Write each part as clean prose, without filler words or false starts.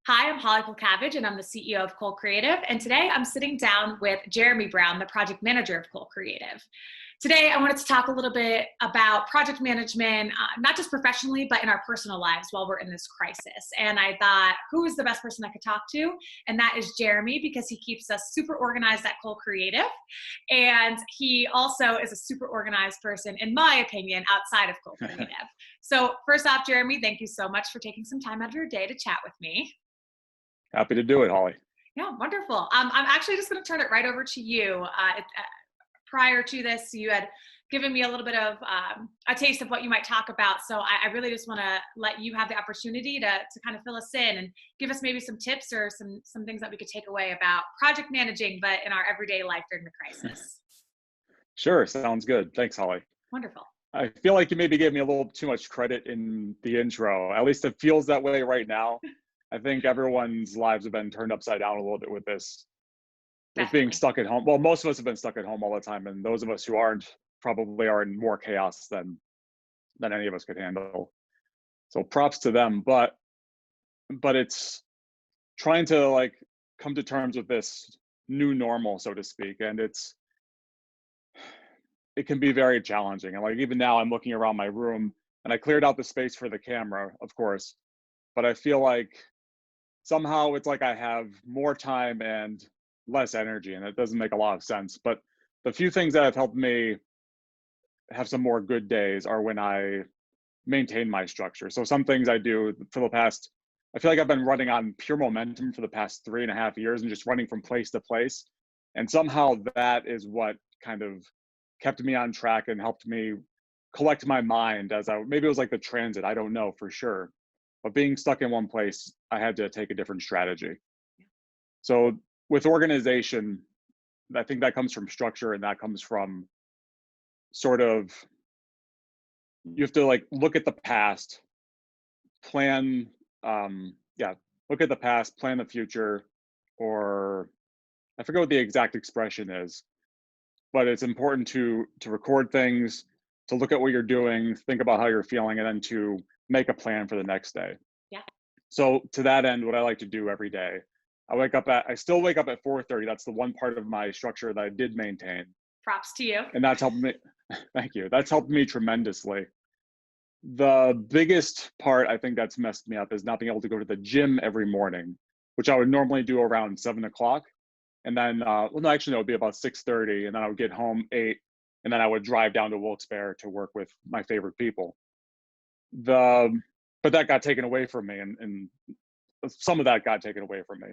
Hi, I'm Holly Cabbage, and I'm the CEO of Cole Creative. And today I'm sitting down with Jeremy Brown, the project manager of Cole Creative. Today, I wanted to talk a little bit about project management, not just professionally, but in our personal lives while we're in this crisis. And I thought, who is the best person I could talk to? And that is Jeremy, because he keeps us super organized at Cole Creative. And he also is a super organized person, in my opinion, outside of Cole Creative. So first off, Jeremy, thank you so much for taking some time out of your day to chat with me. Happy to do it, Holly. Yeah, wonderful. I'm actually just going to turn it right over to you. Prior to this, you had given me a little bit of a taste of what you might talk about. So I really just want to let you have the opportunity to kind of fill us in and give us maybe some tips or some things that we could take away about project managing, but in our everyday life during the crisis. Sure, sounds good. Thanks, Holly. Wonderful. I feel like you maybe gave me a little too much credit in the intro. At least it feels that way right now. I think everyone's lives have been turned upside down a little bit with this, with being stuck at home. Well, most of us have been stuck at home all the time, and those of us who aren't probably are in more chaos than any of us could handle. So props to them. But it's trying to like come to terms with this new normal, so to speak, and it can be very challenging. And like even now, I'm looking around my room, and I cleared out the space for the camera, of course, but I feel like somehow it's like I have more time and less energy, and it doesn't make a lot of sense. But the few things that have helped me have some more good days are when I maintain my structure. So some things I do for the past, I feel like I've been running on pure momentum for the past 3.5 years and just running from place to place. And somehow that is what kind of kept me on track and helped me collect my mind maybe it was like the transit, I don't know for sure. But being stuck in one place, I had to take a different strategy. So with organization, I think that comes from structure, and that comes from sort of, you have to like look at the past, plan, look at the past, plan the future, or I forget what the exact expression is, but it's important to record things, to look at what you're doing, think about how you're feeling, and then to make a plan for the next day. Yeah. So to that end, what I like to do every day, I still wake up at 4:30. That's the one part of my structure that I did maintain. Props to you. And that's helped me. Thank you. That's helped me tremendously. The biggest part I think that's messed me up is not being able to go to the gym every morning, which I would normally do around 7 o'clock. And then, well, no, actually, no, it would be about 6:30. And then I would get home 8. And then I would drive down to Wilkes-Barre to work with my favorite people. But that got taken away from me, and some of that got taken away from me.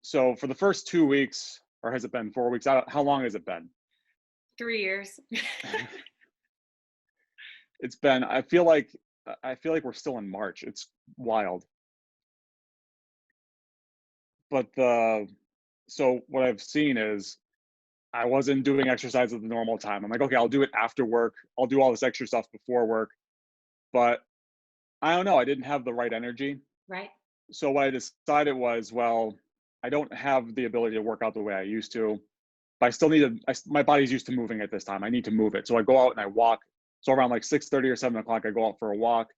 So for the first 2 weeks, or has it been 4 weeks? How long has it been? 3 years. It's been, I feel like we're still in March. It's wild. But so what I've seen is I wasn't doing exercise at the normal time. I'm like, okay, I'll do it after work. I'll do all this extra stuff before work. But I don't know, I didn't have the right energy. Right. So what I decided was, well, I don't have the ability to work out the way I used to, but I still need my body's used to moving at this time. I need to move it. So I go out and I walk. So around like 6:30 or 7 o'clock, I go out for a walk,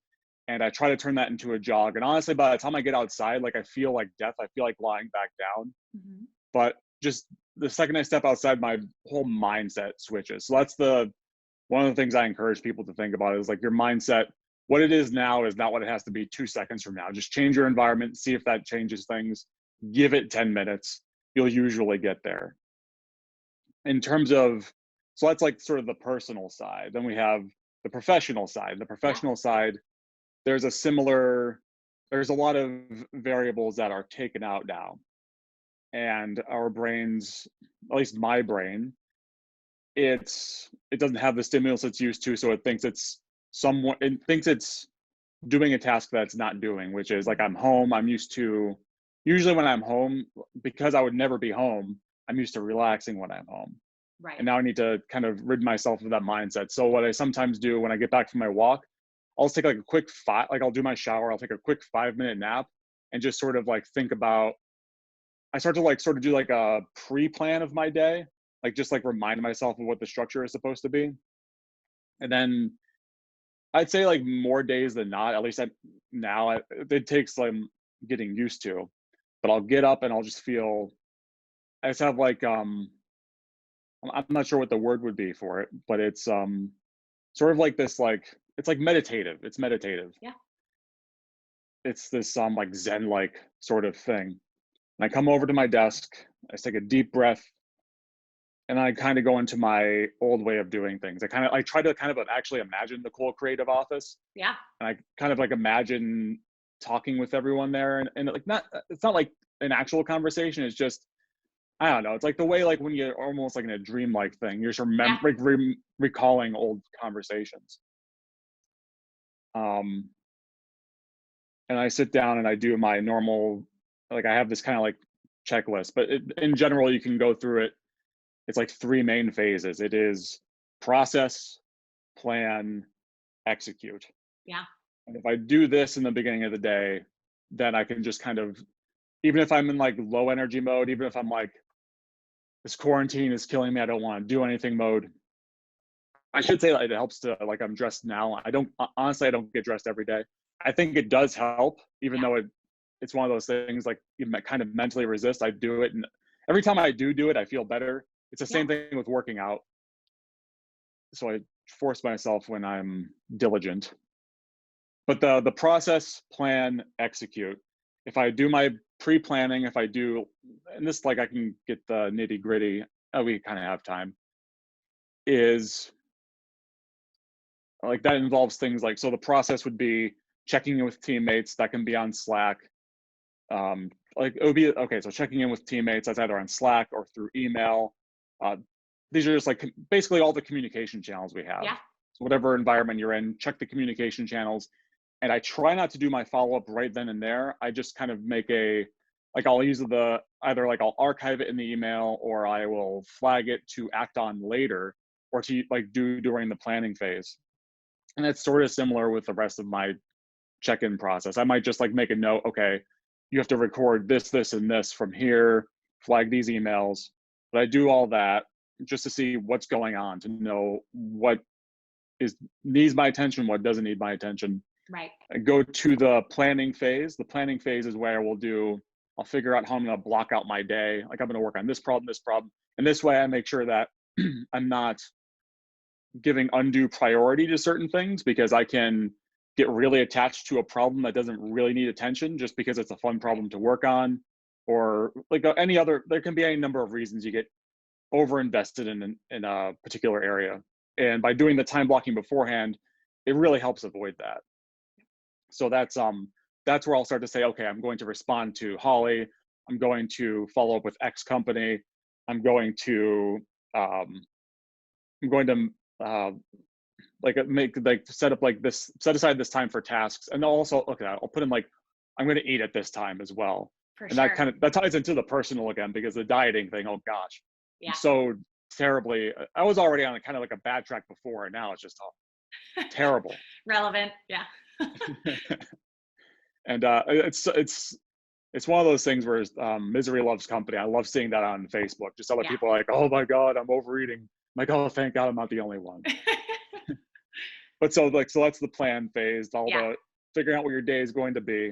and I try to turn that into a jog. And honestly, by the time I get outside, like I feel like death. I feel like lying back down. Mm-hmm. But just the second I step outside, my whole mindset switches. So that's one of the things I encourage people to think about is like your mindset. What it is now is not what it has to be 2 seconds from now. Just change your environment, see if that changes things. Give it 10 minutes. You'll usually get there. In terms of, so that's like sort of the personal side. Then we have the professional side. The professional side, there's a lot of variables that are taken out now. And our brains, at least my brain, it doesn't have the stimulus it's used to, so it thinks it's doing a task that it's not doing, which is like I'm home. Usually when I'm home, because I would never be home, I'm used to relaxing when I'm home. Right. And now I need to kind of rid myself of that mindset. So what I sometimes do when I get back from my walk, I'll just take like a quick I'll do my shower, I'll take a quick 5-minute nap and just sort of like think about, I start to like sort of do like a pre-plan of my day, like just like remind myself of what the structure is supposed to be. And then I'd say like more days than not, at least it takes like getting used to. But I'll get up and I'll just feel, I just have like, I'm not sure what the word would be for it, but it's sort of like this, like, it's like meditative. It's meditative. Yeah. It's this like Zen like sort of thing. And I come over to my desk, I take a deep breath, and I kind of go into my old way of doing things. I try to kind of actually imagine the cool creative office. Yeah. And I kind of like imagine talking with everyone there, and like, not, it's not like an actual conversation. It's just, I don't know. It's like the way, like when you're almost like in a dream-like thing, you're just Yeah. recalling old conversations. Um, and I sit down and I do my normal, like I have this kind of like checklist, but in general, you can go through it. It's like three main phases. It is process, plan, execute. Yeah. And if I do this in the beginning of the day, then I can just kind of, even if I'm in like low energy mode, even if I'm like, this quarantine is killing me, I don't want to do anything mode. I should say that it helps to, like, I'm dressed now. I don't, honestly, I don't get dressed every day. I think it does help, even Yeah. though it's one of those things like you kind of mentally resist. I do it, and every time I do it, I feel better. It's the Yeah. same thing with working out. So I force myself when I'm diligent. But the process, plan, execute. If I do my pre-planning, if I do, and this, like, I can get the nitty gritty. We kind of have time. Is like that involves things like, so the process would be checking in with teammates. That can be on Slack. Like it would be, okay, so checking in with teammates, that's either on Slack or through email. uh, these are just like basically all the communication channels we have. Yeah. So whatever environment you're in, check the communication channels. And I try not to do my follow-up right then and there. I just kind of make a, like, I'll use the, either like I'll archive it in the email, or I will flag it to act on later, or to like do during the planning phase. And it's sort of similar with the rest of my check-in process. I might just like make a note, okay, you have to record this, this, and this from here, flag these emails. But I do all that just to see what's going on, to know what needs my attention, what doesn't need my attention. Right. I go to the planning phase. The planning phase is where I'll figure out how I'm going to block out my day. Like, I'm going to work on this problem, this problem. And this way I make sure that I'm not giving undue priority to certain things, because I can get really attached to a problem that doesn't really need attention just because it's a fun problem to work on. Or like any other, there can be any number of reasons you get over invested in a particular area. And by doing the time blocking beforehand, it really helps avoid that. So that's where I'll start to say, okay, I'm going to respond to Holly. I'm going to follow up with X company. I'm going to like make, like, set up like this, set aside this time for tasks. And also, okay, I'll put in like, I'm going to eat at this time as well. For And sure. that ties into the personal again, because the dieting thing, oh gosh, Yeah. I'm so terribly, I was already on a kind of like a bad track before, and now it's just terrible. Relevant. Yeah. And it's one of those things where misery loves company. I love seeing that on Facebook. Just other Yeah. people are like, oh my God, I'm overeating. I'm like, oh, thank God I'm not the only one. But so that's the plan phase, all Yeah. the figuring out what your day is going to be,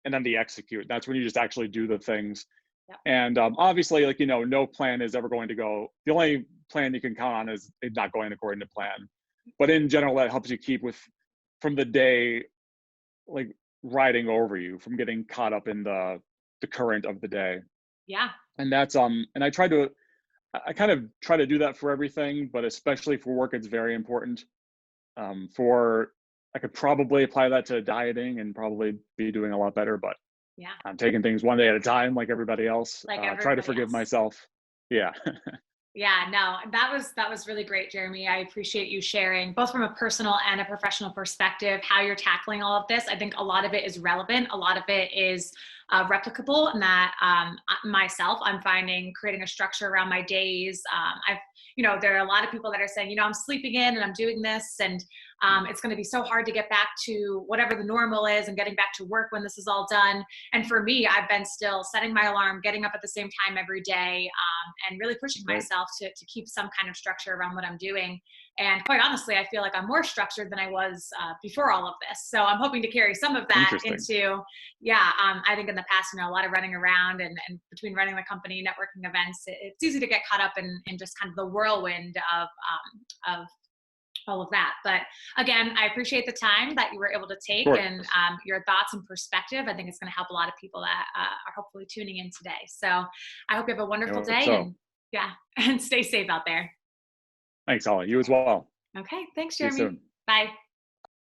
and then the execute. That's when you just actually do the things. Yep. And obviously, like, no plan is ever going to go. The only plan you can count on is it not going according to plan. But in general, that helps you keep from the day, like, riding over you, from getting caught up in the current of the day. Yeah. And that's and I kind of try to do that for everything, but especially for work, it's very important. I could probably apply that to dieting and probably be doing a lot better, but Yeah. I'm taking things one day at a time, like everybody else. Like Try to everybody forgive else. myself. Yeah. Yeah, no, that was really great, Jeremy. I appreciate you sharing, both from a personal and a professional perspective, how you're tackling all of this. I think a lot of it is relevant. A lot of it is replicable, and that myself, I'm finding creating a structure around my days. There are a lot of people that are saying, I'm sleeping in and I'm doing this, and It's going to be so hard to get back to whatever the normal is and getting back to work when this is all done. And for me, I've been still setting my alarm, getting up at the same time every day, and really pushing Right. myself to keep some kind of structure around what I'm doing. And quite honestly, I feel like I'm more structured than I was before all of this. So I'm hoping to carry some of that Interesting. into, I think in the past, a lot of running around and between running the company, networking events, it's easy to get caught up in just kind of the whirlwind of all of that. But again, I appreciate the time that you were able to Of take course. and your thoughts and perspective. I think it's going to help a lot of people that are hopefully tuning in today. So I hope you have a I wonderful hope day so. and and stay safe out there. Thanks, Holly. You as well. Okay. Thanks, See you Jeremy. soon. Bye.